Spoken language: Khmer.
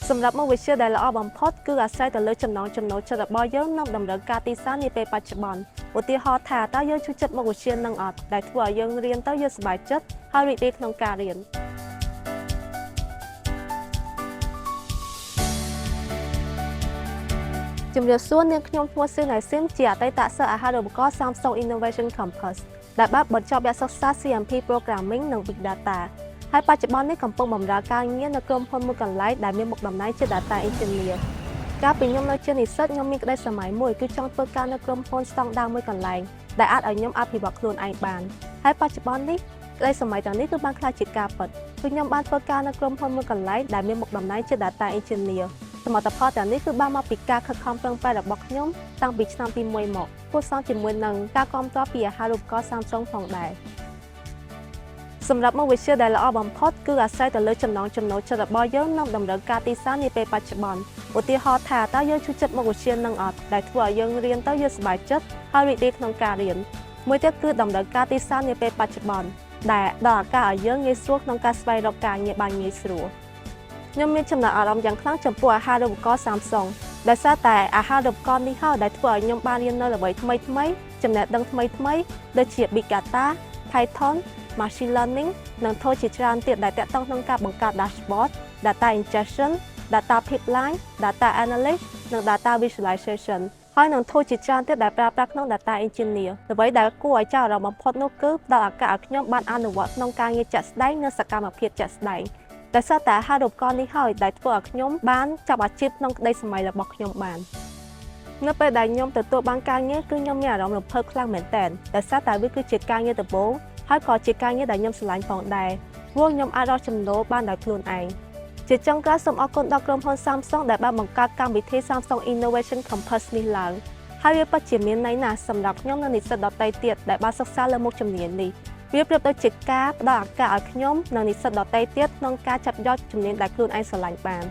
សម្រាប់មុខវិជ្ជាដែលល្អបំផុតគឺអាស្រ័យទៅលើចំណង់ចំណូលចិត្តរបស់យើងនិងតម្រូវការទីផ្សារនាពេលបច្ចុប្បន្នឧទាហរណ៍ថាតើយើងចូលចិត្តមុខវិជ្ជានឹងអត់ដែលធ្វើឲ្យយើងរៀនទៅយើងសប្បាយចិត្តហើយរីករាយក្នុងការរៀនជំរាបសួរនាងខ្ញុំឈ្មោះស៊ឺណៃស៊ីមជាអតីតសិស្សអាហារូបករណ៍ Samsung Innovation Campus ដែលបានបញ្ចប់វគ្គសិក្សា CMP Programming និង Big Data ហើយបច្ចុប្បន្ននេះកំពុងបម្រើការងារនៅក្រុមហ៊ុនមួយកន្លែងដែលមានមុខតំណែងជា Data Engineer កាលពីខ្ញុំនៅជានិស្សិតខ្ញុំមានក្តីស្រមៃមួយគឺចង់ធ្វើការនៅក្រុមហ៊ុនស្តង់ដារមួយកន្លែងដែលអាចឲ្យខ្ញុំអភិវឌ្ឍខ្លួនឯងបានហើយបច្ចុប្បន្ននេះក្តីស្រមៃទាំងនេះគឺបានក្លាយជាការពិតគឺខ្ញុំបានធ្វើការនៅក្រុមហ៊ុនមួយកន្លែងដែលមានមុខតំណែងជា Data Engineer សមិទ្ធផលទាំងនេះគឺបានមកពីការខិតខំប្រឹងប្រែងរបស់ខ្ញុំតាំងពីឆ្នាំទី1មកគួរសមជាមួយនឹងការគាំទ្រពីអាហារូបករណ៍ Samsung ផងដែរសម្រាប់មុខវិជ្ជាដែលល្អបំផុតគឺអាស្រ័យទៅលើចំណង់ចំណូលចិត្តរបស់យើងនិងតម្រូវការទីផ្សារនាពេលបច្ចុប្បន្នឧទាហរណ៍ថាតើយើងចូលចិត្តមុខវិជ្ជានឹងអត់ដែលធ្វើឲ្យយើងរៀនទៅយើងសប្បាយចិត្តហើយរីករាយក្នុងការរៀនមួយទៀតគឺតម្រូវការទីផ្សារនាពេលបច្ចុប្បន្នដែលដល់ឱកាសឲ្យយើងងាយស្រួលក្នុងការស្វែងរកការងារបានងាយស្រួលខ្ញុំមានចំណាប់អារម្មណ៍យ៉ាងខ្លាំងចំពោះអាហារូបករណ៍ Samsung ដោយសារតែអាហារូបករណ៍នេះហើយដែលធ្វើឲ្យខ្ញុំបានរៀននៅអ្វីថ្មីៗចំណេះដឹងថ្មីៗដូចជា Big Data, Python, Machine Learning និង Tools ជាច្រើនទៀតដែលទាក់ទងក្នុងការបង្កើត Dashboard, Data Ingestion, Data Pipeline, Data Analysis និង Data Visualization ហើយនឹង Tools ជាច្រើនទៀតដែលប្រើប្រាស់ក្នុង Data Engineer អ្វីដែលគួរឲ្យចាប់អារម្មណ៍បំផុតនោះគឺផ្ដល់ឱកាសឲ្យខ្ញុំបានអនុវត្តក្នុងការងារជាក់ស្ដែងនិងសកម្មភាពជាក់ស្ដែងដែលសារតែអាហារូបករណ៍នេះហើយដែលធ្វើឲ្យខ្ញុំបានចាប់អាជីពក្នុងក្តីស្រមៃរបស់ខ្ញុំបាននៅពេលដែលខ្ញុំទទួលបានការងារគឺខ្ញុំមានអារម្មណ៍រំភើបខ្លាំងមែនទែនដោយសារតែវាគឺជាការងារដំបូងហើយក៏ជាការងារដែលខ្ញុំស្រឡាញ់ផងដែរព្រោះខ្ញុំអាចរកចំណូលបានដោយខ្លួនឯងជាចុងក្រោយសូមអរគុណដល់ក្រុមហ៊ុន Samsung ដែលបានបង្កើតកម្មវិធី Samsung Innovation Campus នេះឡើងហើយវាពិតជាមានន័យណាស់សម្រាប់ខ្ញុំនិងនិស្សិតដទៃទៀតដែលបានសិក្សាលើមុខជំនាញនេះវាប្រៀបដូចជាការផ្ដល់ឱកាសឲ្យខ្ញុំនិងនិស្សិតដទៃទៀតក្នុងការចាប់យកជំនាញដែលខ្លួនឯងស្រឡាញ់បាន